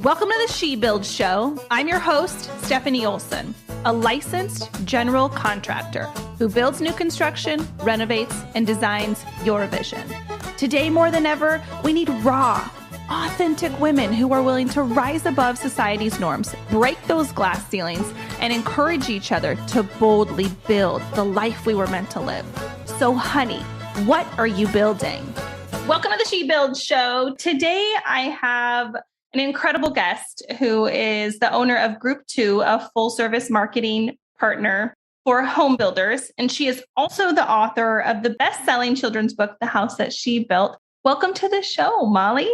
Welcome to the She Build Show. I'm your host, Stefanie Olson, a licensed general contractor who builds new construction, renovates, and designs your vision. Today, more than ever, we need raw, authentic women who are willing to rise above society's norms, break those glass ceilings, and encourage each other to boldly build the life we were meant to live. So, honey, what are you building? Welcome to the She Build Show. Today, I have an incredible guest who is the owner of Group 2, a full-service marketing partner for home builders. And she is also the author of the best-selling children's book, The House That She Built. Welcome to the show, Mollie.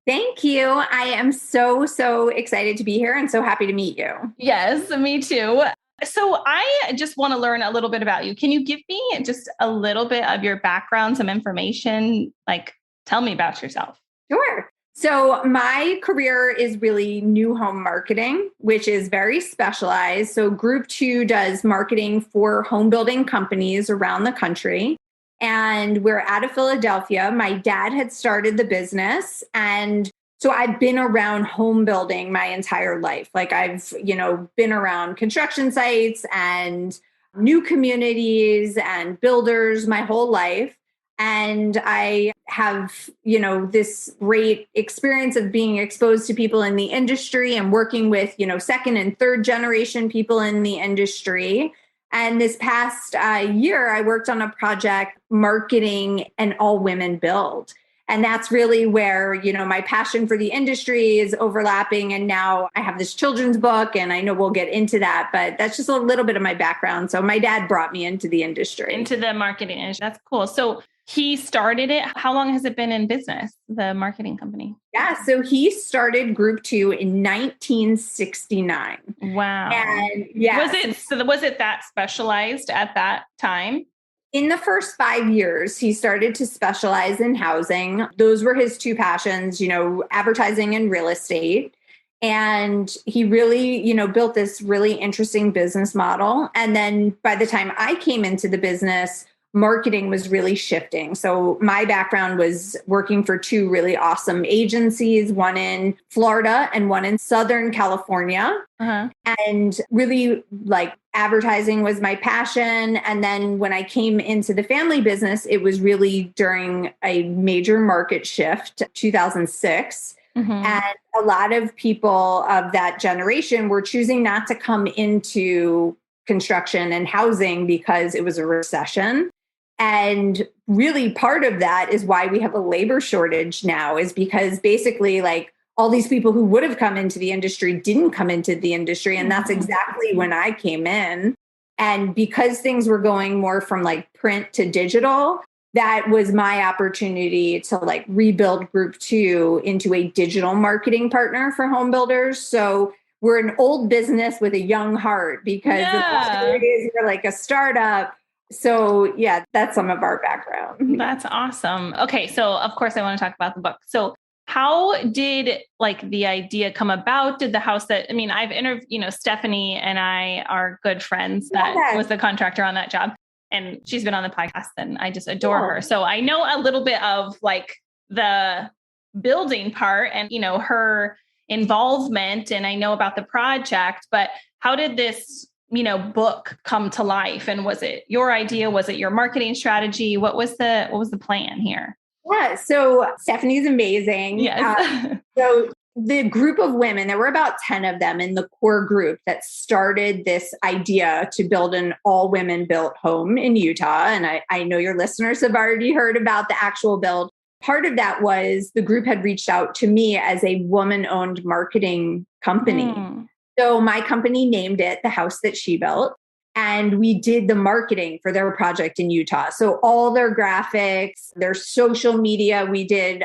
Thank you. I am so excited to be here and so happy to meet you. Yes, me too. So I just want to learn a little bit about you. Can you give me just a little bit of your background, some information? Like, tell me about yourself. Sure. So my career is really new home marketing, which is very specialized. So Group 2 does marketing for home building companies around the country. And we're out of Philadelphia. My dad had started the business. And so I've been around home building my entire life. Like I've, been around construction sites and new communities and builders my whole life. And I have, this great experience of being exposed to people in the industry and working with, second and third generation people in the industry. And this past year, I worked on a project marketing an all-women build. And that's really where, my passion for the industry is overlapping. And now I have this children's book, and I know we'll get into that, but that's just a little bit of my background. So my dad brought me into the industry. Into the marketing industry. That's cool. So he started it. How long has it been in business, the marketing company? Yeah. So he started Group 2 in 1969. Wow. And yeah. Was it that specialized at that time? In the first 5 years, he started to specialize in housing. Those were his two passions, advertising and real estate. And he really, built this really interesting business model. And then by the time I came into the business, marketing was really shifting. So my background was working for two really awesome agencies, one in Florida and one in Southern California. Uh-huh. And really advertising was my passion. And then when I came into the family business, it was really during a major market shift, 2006. Mm-hmm. And a lot of people of that generation were choosing not to come into construction and housing because it was a recession. And really part of that is why we have a labor shortage now, is because basically all these people who would have come into the industry didn't come into the industry. And that's exactly when I came in. And because things were going more from print to digital, that was my opportunity to rebuild Group 2 into a digital marketing partner for home builders. So we're an old business with a young heart because we're like a startup. So yeah, that's some of our background. That's awesome. Okay. So of course I want to talk about the book. So how did the idea come about? Did the house I've interviewed, Stefanie and I are good friends. That was the contractor on that job. And she's been on the podcast and I just adore her. So I know a little bit of the building part and, her involvement, and I know about the project, but how did this book come to life? And was it your idea? Was it your marketing strategy? What was the plan here? Yeah. So Stefanie's amazing. Yes. So the group of women, there were about 10 of them in the core group that started this idea to build an all-women built home in Utah. And I know your listeners have already heard about the actual build. Part of that was the group had reached out to me as a woman-owned marketing company. So my company named it The House That She Built. And we did the marketing for their project in Utah. So all their graphics, their social media, we did,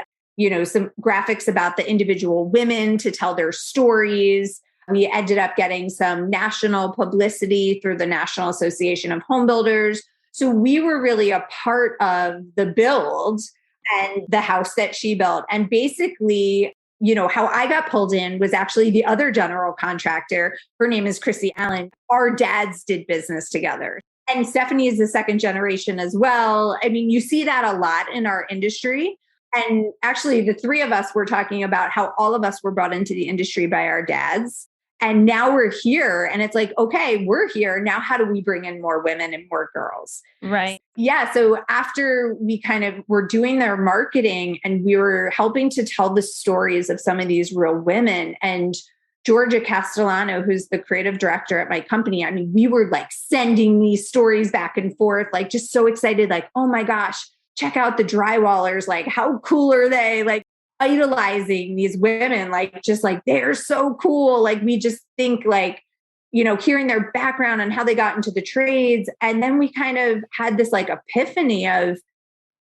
some graphics about the individual women to tell their stories. We ended up getting some national publicity through the National Association of Home Builders. So we were really a part of the build and The House That She Built. And basically, how I got pulled in was actually the other general contractor. Her name is Chrissy Allen. Our dads did business together. And Stefanie is the second generation as well. I mean, you see that a lot in our industry. And actually, the three of us were talking about how all of us were brought into the industry by our dads. And now we're here. And it's like, okay, we're here. Now, how do we bring in more women and more girls? Right. Yeah. So after we kind of were doing their marketing and we were helping to tell the stories of some of these real women, and Georgia Castellano, who's the creative director at my company, I mean, we were like sending these stories back and forth, like just so excited, like, oh my gosh, check out the drywallers. Like, how cool are they? Like, idolizing these women, like, just like, they're so cool. Like, we just think like, hearing their background and how they got into the trades. And then we kind of had this like epiphany of,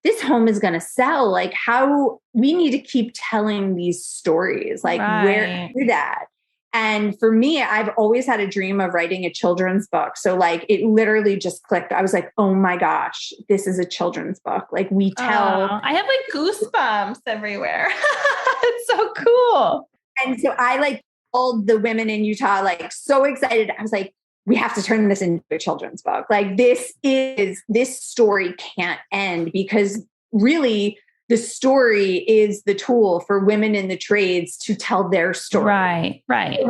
this home is going to sell. Like, how we need to keep telling these stories, like where to do that. And for me, I've always had a dream of writing a children's book. So like, it literally just clicked. I was like, oh my gosh, this is a children's book. Like, we tell. I have like goosebumps everywhere. It's so cool. And so I like told the women in Utah, like, so excited. I was like, we have to turn this into a children's book. Like, this story can't end, because really the story is the tool for women in the trades to tell their story. Right.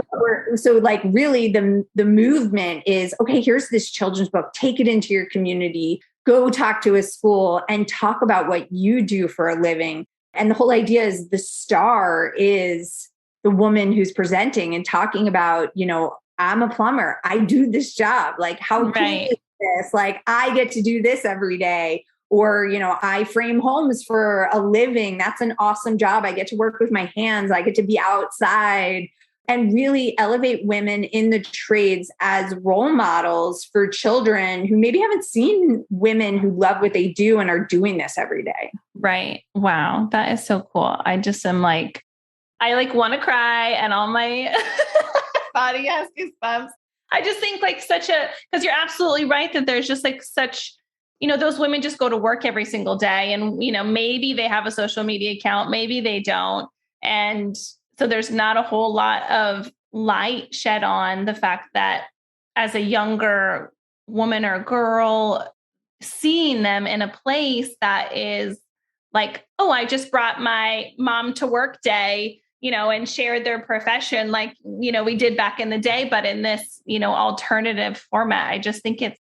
So like, really the movement is, okay, here's this children's book, take it into your community, go talk to a school and talk about what you do for a living. And the whole idea is the star is the woman who's presenting and talking about, I'm a plumber, I do this job. Like, how cool is this? Like, I get to do this every day. Or, I frame homes for a living. That's an awesome job. I get to work with my hands. I get to be outside, and really elevate women in the trades as role models for children who maybe haven't seen women who love what they do and are doing this every day. Right. Wow. That is so cool. I just am like, I like want to cry and all my body has goosebumps. I just think like because you're absolutely right that there's just like such, those women just go to work every single day, and, maybe they have a social media account, maybe they don't. And so there's not a whole lot of light shed on the fact that as a younger woman or girl, seeing them in a place that is like, oh, I just brought my mom to work day, and shared their profession like, we did back in the day, but in this, alternative format. I just think it's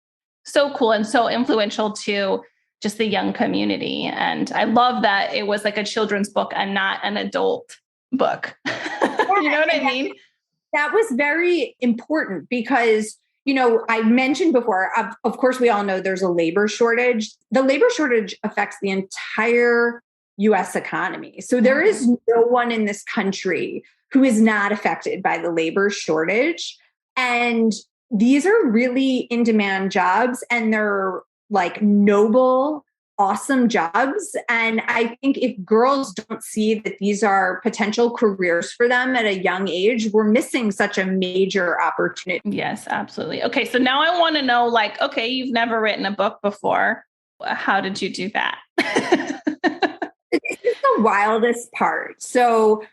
so cool and so influential to just the young community. And I love that it was like a children's book and not an adult book. You know what I mean? That was very important because, I mentioned before, of course, we all know there's a labor shortage. The labor shortage affects the entire US economy. So there is no one in this country who is not affected by the labor shortage. And these are really in-demand jobs, and they're like noble, awesome jobs. And I think if girls don't see that these are potential careers for them at a young age, we're missing such a major opportunity. Yes, absolutely. Okay. So now I want to know, like, okay, you've never written a book before. How did you do that? This is the wildest part. So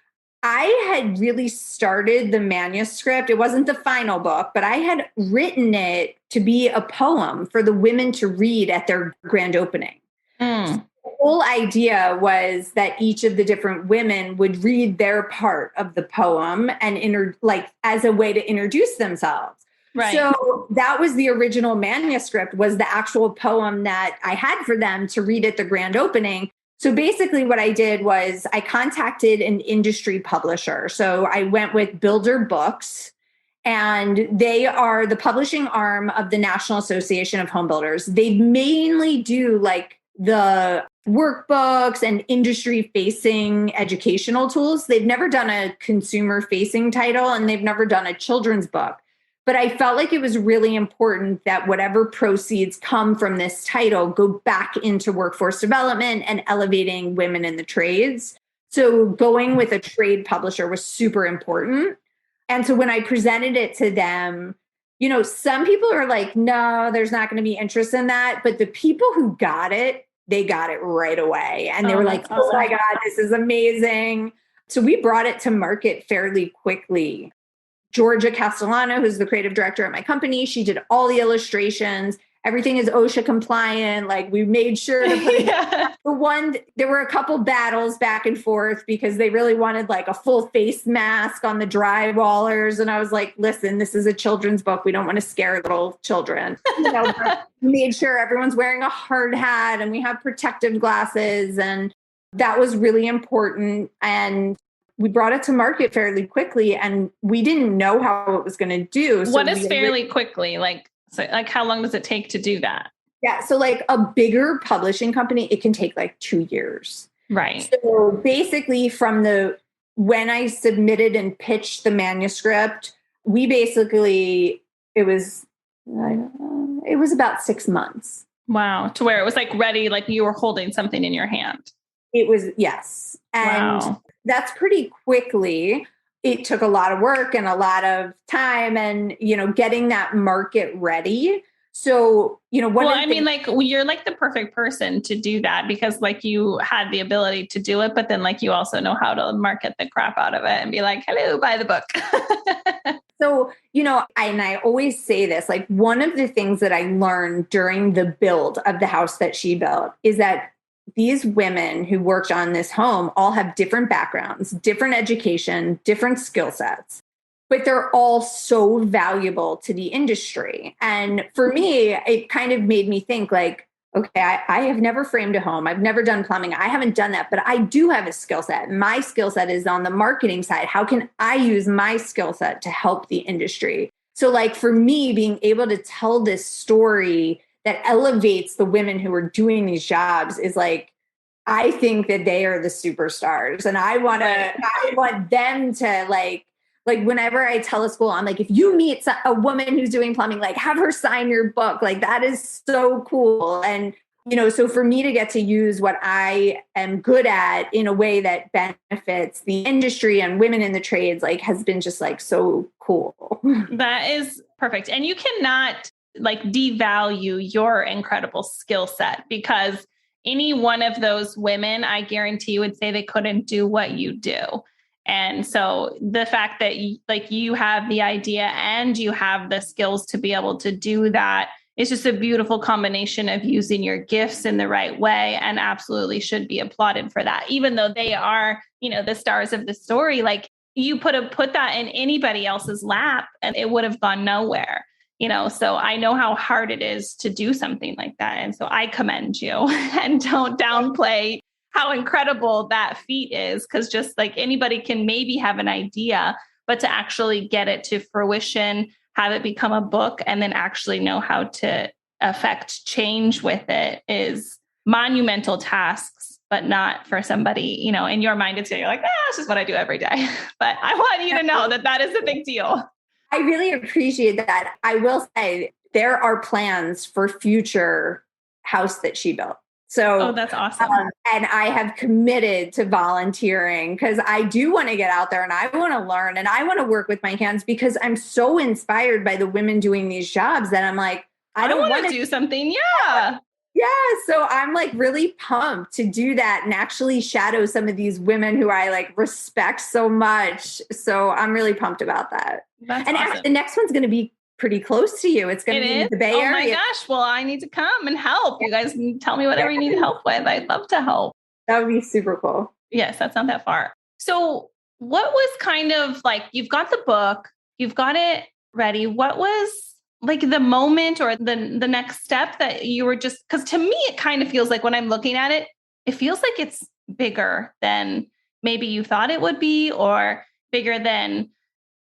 I had really started the manuscript. It wasn't the final book, but I had written it to be a poem for the women to read at their grand opening. So the whole idea was that each of the different women would read their part of the poem and as a way to introduce themselves. Right. So that was the original manuscript, was the actual poem that I had for them to read at the grand opening. So basically what I did was I contacted an industry publisher. So I went with Builder Books, and they are the publishing arm of the National Association of Home Builders. They mainly do like the workbooks and industry facing educational tools. They've never done a consumer facing title, and they've never done a children's book. But I felt like it was really important that whatever proceeds come from this title go back into workforce development and elevating women in the trades. So going with a trade publisher was super important. And so when I presented it to them, some people are like, no, there's not going to be interest in that. But the people who got it, they got it right away. And they were like, awesome. Oh my God, this is amazing. So we brought it to market fairly quickly. Georgia Castellano, who's the creative director at my company, she did all the illustrations. everything is OSHA compliant. Like we made sure to put there were a couple battles back and forth because they really wanted like a full face mask on the drywallers. And I was like, listen, this is a children's book. We don't want to scare little children. We made sure everyone's wearing a hard hat and we have protective glasses. And that was really important. And we brought it to market fairly quickly and we didn't know how it was going to do. So what is fairly quickly? Like how long does it take to do that? Yeah. So like a bigger publishing company, it can take like 2 years. Right. So basically when I submitted and pitched the manuscript, it was about 6 months. Wow. To where it was like ready, like you were holding something in your hand. It was, yes. And that's pretty quickly. It took a lot of work and a lot of time and, getting that market ready. So, like you're like the perfect person to do that because like you had the ability to do it, but then like you also know how to market the crap out of it and be like, hello, buy the book. So, and I always say this, like one of the things that I learned during the build of the house that she built is that these women who worked on this home all have different backgrounds, different education, different skill sets, but they're all so valuable to the industry. And for me, it kind of made me think like, okay, I have never framed a home. I've never done plumbing. I haven't done that, but I do have a skill set. My skill set is on the marketing side. How can I use my skill set to help the industry? So like for me, being able to tell this story that elevates the women who are doing these jobs is like, I think that they are the superstars and I want them to like whenever I tell a school, I'm like, if you meet a woman who's doing plumbing, like have her sign your book. Like that is so cool. And, so for me to get to use what I am good at in a way that benefits the industry and women in the trades, like has been just like so cool. That is perfect. And you cannot like devalue your incredible skill set because any one of those women, I guarantee would say they couldn't do what you do. And so the fact that you have the idea and you have the skills to be able to do that is just a beautiful combination of using your gifts in the right way and absolutely should be applauded for that. Even though they are, the stars of the story, like you put that in anybody else's lap and it would have gone nowhere. So I know how hard it is to do something like that. And so I commend you and don't downplay how incredible that feat is. Cause just like anybody can maybe have an idea, but to actually get it to fruition, have it become a book and then actually know how to affect change with it is monumental tasks, but not for somebody, in your mind, you're like, this is what I do every day. But I want you to know that is a big deal. I really appreciate that. I will say there are plans for future house that she built. So that's awesome. And I have committed to volunteering because I do want to get out there and I want to learn and I want to work with my hands because I'm so inspired by the women doing these jobs that I'm like, I don't want to do something. Yeah. Yeah. So I'm like really pumped to do that and actually shadow some of these women who I like respect so much. So I'm really pumped about that. That's awesome. Actually, the next one's going to be pretty close to you. It's going to be in the Bay Area. Oh my gosh. Well, I need to come and help. You guys tell me whatever you need help with. I'd love to help. That would be super cool. Yes, that's not that far. So what was kind of like, you've got the book, you've got it ready. What was like the moment or the next step that you were just, because to me, it kind of feels like when I'm looking at it, it feels like it's bigger than maybe you thought it would be or bigger than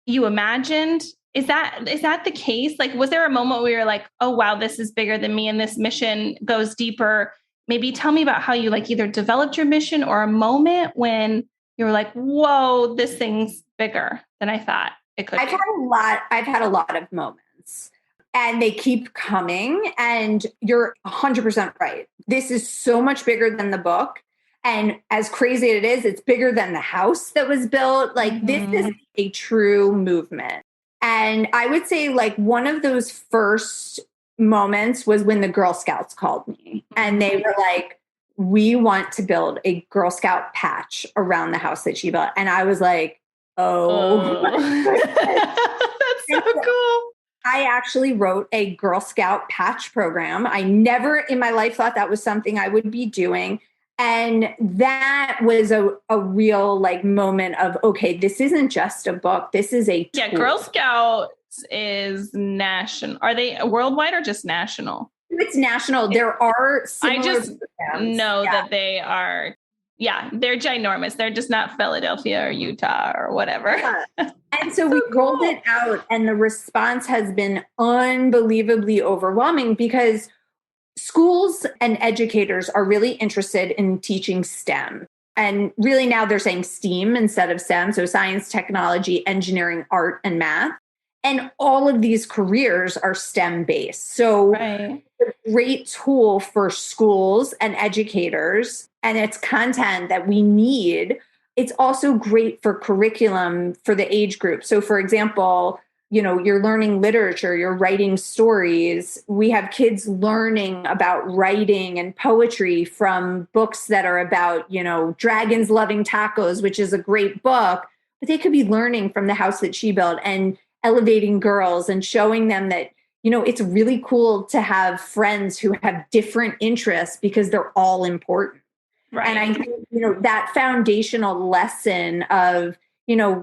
you imagined. Is that the case? Like, was there a moment where you're like, oh, wow, this is bigger than me and this mission goes deeper? Maybe tell me about how you like either developed your mission or a moment when you were like, whoa, this thing's bigger than I thought it could be. I've had a lot of moments and they keep coming and you're 100% right. This is so much bigger than the book. And as crazy as it is, it's bigger than the house that was built. Like this is a true movement. And I would say like one of those first moments was when the Girl Scouts called me and they were like, we want to build a Girl Scout patch around the house that she built. And I was like, oh. That's so cool. I actually wrote a Girl Scout patch program. I never in my life thought that was something I would be doing. And that was a real like moment of, okay, this isn't just a book. This is a tool. Yeah, Girl Scouts is national. Are they worldwide or just national? It's national. There are similar I just programs. know that they are, they're ginormous. They're just not Philadelphia or Utah or whatever. Yeah. And so we rolled it out, and the response has been unbelievably overwhelming because schools and educators are really interested in teaching STEM. And really now they're saying STEAM instead of STEM. So science, technology, engineering, art, and math. And all of these careers are STEM based. So Right. it's a great tool for schools and educators, and it's content that we need. It's also great for curriculum for the age group. So for example, you're learning literature, you're writing stories. We have kids learning about writing and poetry from books that are about, dragons loving tacos, which is a great book, but they could be learning from the house that she built and elevating girls and showing them that, it's really cool to have friends who have different interests because they're all important. Right. And I think, that foundational lesson of,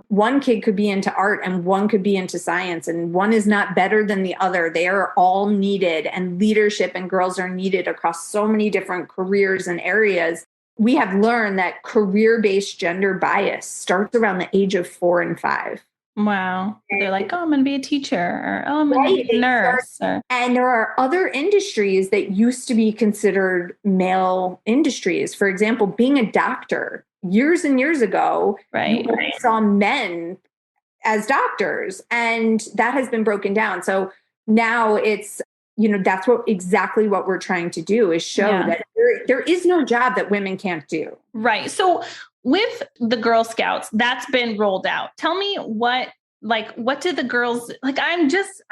one kid could be into art and one could be into science, and one is not better than the other. They are all needed, and leadership and girls are needed across so many different careers and areas. We have learned that career-based gender bias starts around the age of 4 and 5. Wow. They're like, oh, I'm going to be a teacher, or oh, I'm going to be a nurse. And there are other industries that used to be considered male industries. For example, being a doctor years and years ago, right. You saw men as doctors, and that has been broken down. So now it's, that's exactly what we're trying to do is show that there is no job that women can't do. Right. So with the Girl Scouts, that's been rolled out. Tell me what did the girls like? I'm just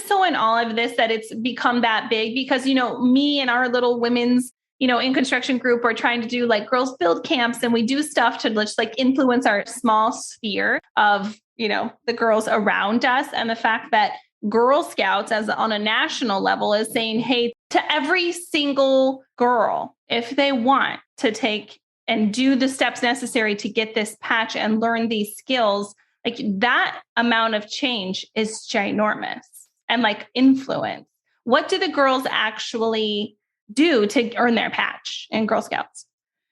so in awe of this that it's become that big because, me and our little women's, in construction group are trying to do like girls build camps, and we do stuff to just like influence our small sphere of, the girls around us. And the fact that Girl Scouts as on a national level is saying, hey, to every single girl, if they want to take and do the steps necessary to get this patch and learn these skills, like that amount of change is ginormous and like influence. What do the girls actually do to earn their patch in Girl Scouts?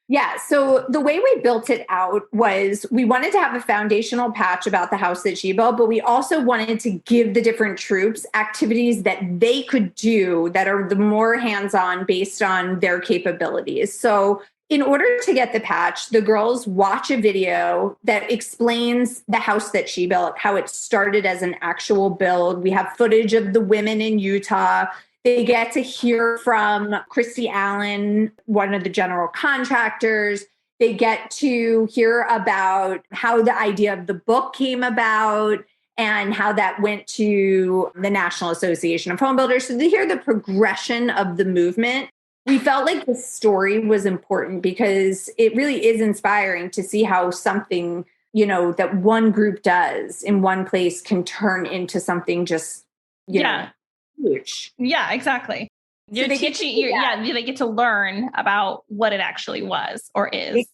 Yeah. So the way we built it out was we wanted to have a foundational patch about the house that she built, but we also wanted to give the different troops activities that they could do that are the more hands-on based on their capabilities. So in order to get the patch, the girls watch a video that explains the house that she built, how it started as an actual build. We have footage of the women in Utah. They get to hear from Christy Allen, one of the general contractors. They get to hear about how the idea of the book came about and how that went to the National Association of Home Builders. So they hear the progression of the movement. We felt like the story was important because it really is inspiring to see how something, that one group does in one place can turn into something just, huge. Yeah, exactly. They get to learn about what it actually was or is.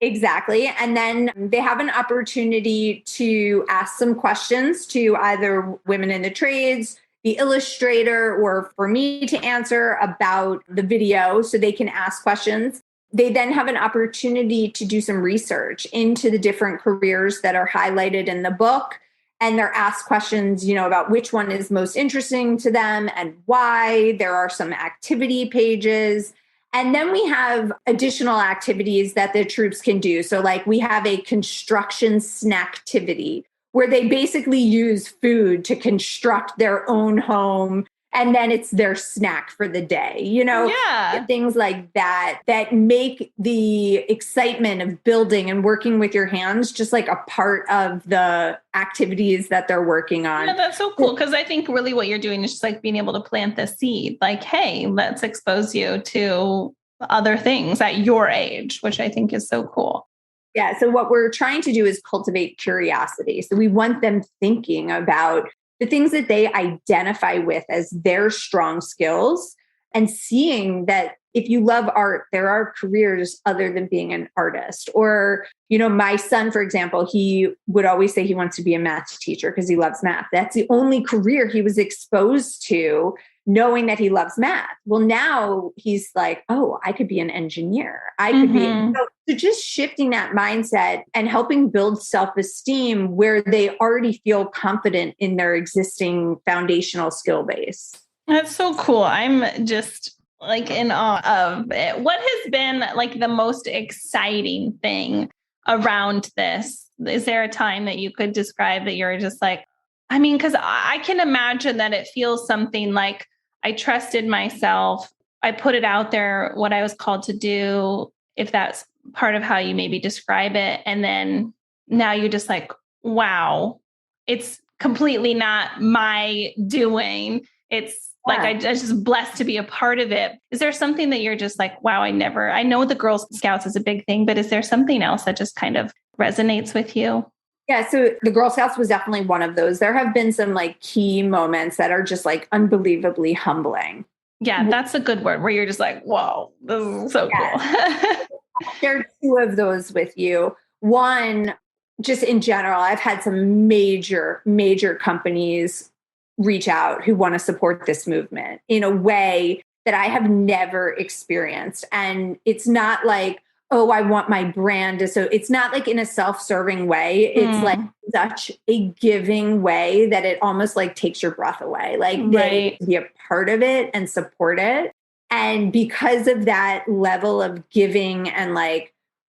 Exactly. And then they have an opportunity to ask some questions to either women in the trades, the illustrator, or for me to answer about the video so they can ask questions. They then have an opportunity to do some research into the different careers that are highlighted in the book. And they're asked questions, about which one is most interesting to them and why. There are some activity pages. And then we have additional activities that the troops can do. So like we have a construction snacktivity where they basically use food to construct their own home. And then it's their snack for the day, things like that make the excitement of building and working with your hands just like a part of the activities that they're working on. Yeah, that's so cool. Because I think really what you're doing is just like being able to plant the seed. Like, hey, let's expose you to other things at your age, which I think is so cool. Yeah. So what we're trying to do is cultivate curiosity. So we want them thinking about the things that they identify with as their strong skills, and seeing that if you love art, there are careers other than being an artist. Or, my son, for example, he would always say he wants to be a math teacher because he loves math. That's the only career he was exposed to, knowing that he loves math. Well, now he's like, oh, I could be an engineer. I could be. So just shifting that mindset and helping build self-esteem where they already feel confident in their existing foundational skill base. That's so cool. I'm just like in awe of it. What has been like the most exciting thing around this? Is there a time that you could describe that you're just like, because I can imagine that it feels something like I trusted myself. I put it out there, what I was called to do, if that's part of how you maybe describe it. And then now you're just like, wow, it's completely not my doing. It's like, I just blessed to be a part of it. Is there something that you're just like, wow, I know the Girl Scouts is a big thing, but is there something else that just kind of resonates with you? Yeah. So the Girl Scouts was definitely one of those. There have been some like key moments that are just like unbelievably humbling. Yeah. That's a good word, where you're just like, whoa, this is so cool. I'll share two of those with you. One, just in general, I've had some major companies reach out who want to support this movement in a way that I have never experienced. And it's not like, oh, I want my brand to, so it's not like in a self-serving way. It's like such a giving way that it almost like takes your breath away. Like they be a part of it and support it. And because of that level of giving and like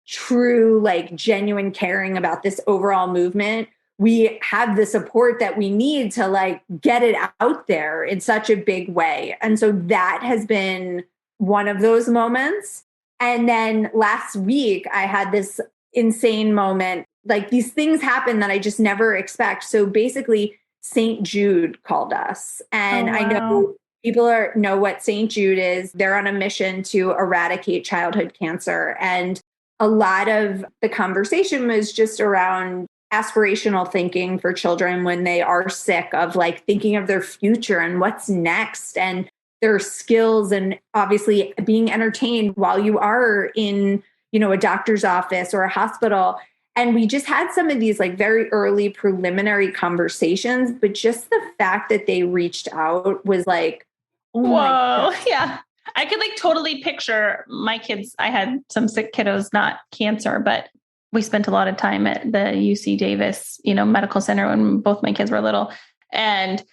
true, like genuine caring about this overall movement, we have the support that we need to like get it out there in such a big way. And so that has been one of those moments. And then last week, I had this insane moment. Like these things happen that I just never expect. So basically, St. Jude called us. And I know people know what St. Jude is. They're on a mission to eradicate childhood cancer. And a lot of the conversation was just around aspirational thinking for children when they are sick, of like thinking of their future and what's next and their skills, and obviously being entertained while you are in, a doctor's office or a hospital. And we just had some of these like very early preliminary conversations, but just the fact that they reached out was like, oh my God. Yeah. I could like totally picture my kids. I had some sick kiddos, not cancer, but we spent a lot of time at the UC Davis, medical center when both my kids were little. And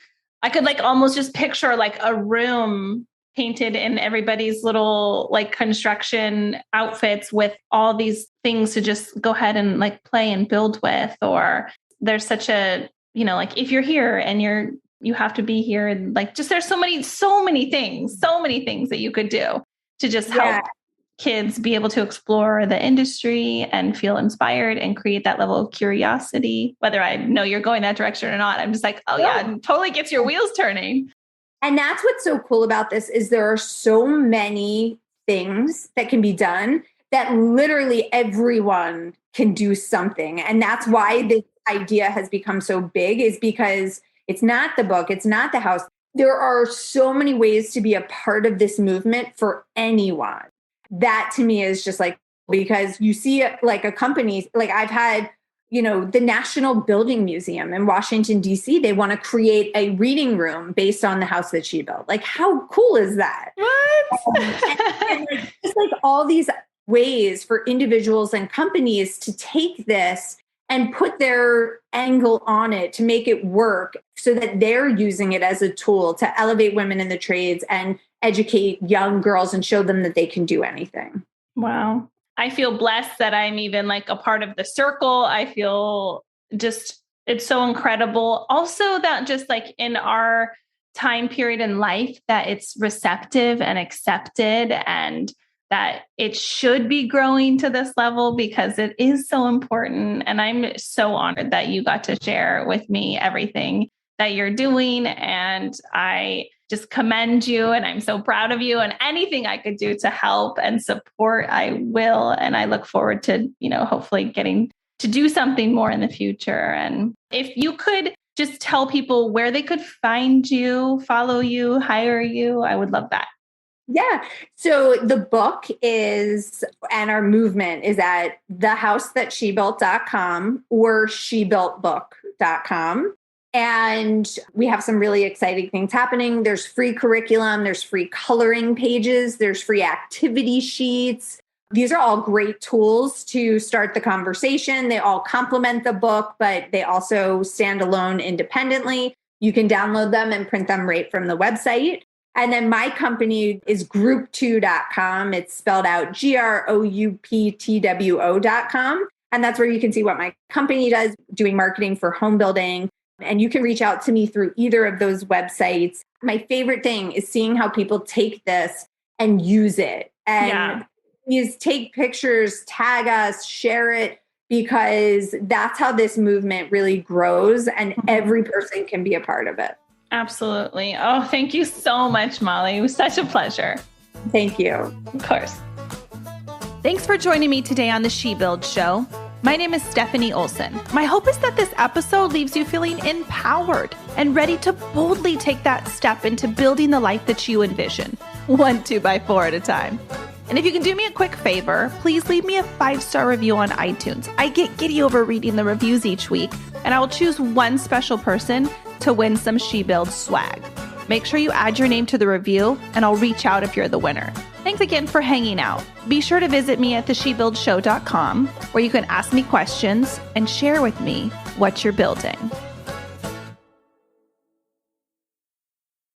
I could like almost just picture like a room painted in everybody's little like construction outfits with all these things to just go ahead and like play and build with. Or there's such a, like if you're here and you have to be here, and like just there's so many things that you could do to just help kids be able to explore the industry and feel inspired and create that level of curiosity. Whether I know you're going that direction or not, I'm just like, it totally gets your wheels turning. And that's what's so cool about this is there are so many things that can be done that literally everyone can do something. And that's why this idea has become so big, is because it's not the book, it's not the house. There are so many ways to be a part of this movement for anyone. That to me is just like, because you see like a company, like I've had, the National Building Museum in Washington, D.C., they want to create a reading room based on the house that she built. Like, how cool is that? What? And like, just like all these ways for individuals and companies to take this and put their angle on it to make it work so that they're using it as a tool to elevate women in the trades and educate young girls and show them that they can do anything. Wow. I feel blessed that I'm even like a part of the circle. I feel just, it's so incredible. Also that just like in our time period in life, that it's receptive and accepted, and that it should be growing to this level because it is so important. And I'm so honored that you got to share with me everything that you're doing. And I just commend you, and I'm so proud of you, and anything I could do to help and support, I will. And I look forward to, hopefully getting to do something more in the future. And if you could just tell people where they could find you, follow you, hire you. I would love that. Yeah. So the book is, and our movement is at thehousethatshebuilt.com or shebuiltbook.com. And we have some really exciting things happening. There's free curriculum, there's free coloring pages, there's free activity sheets. These are all great tools to start the conversation. They all complement the book, but they also stand alone independently. You can download them and print them right from the website. And then my company is group2.com. It's spelled out GROUPTWO.com. And that's where you can see what my company does, doing marketing for home building. And you can reach out to me through either of those websites. My favorite thing is seeing how people take this and use it. And please take pictures, tag us, share it, because that's how this movement really grows and every person can be a part of it. Absolutely. Oh, thank you so much, Mollie. It was such a pleasure. Thank you. Of course. Thanks for joining me today on the She Build Show. My name is Stefanie Olson. My hope is that this episode leaves you feeling empowered and ready to boldly take that step into building the life that you envision, 1 2x4 at a time. And if you can do me a quick favor, please leave me a 5-star review on iTunes. I get giddy over reading the reviews each week, and I will choose one special person to win some She Build swag. Make sure you add your name to the review, and I'll reach out if you're the winner. Thanks again for hanging out. Be sure to visit me at theshebuildshow.com, where you can ask me questions and share with me what you're building.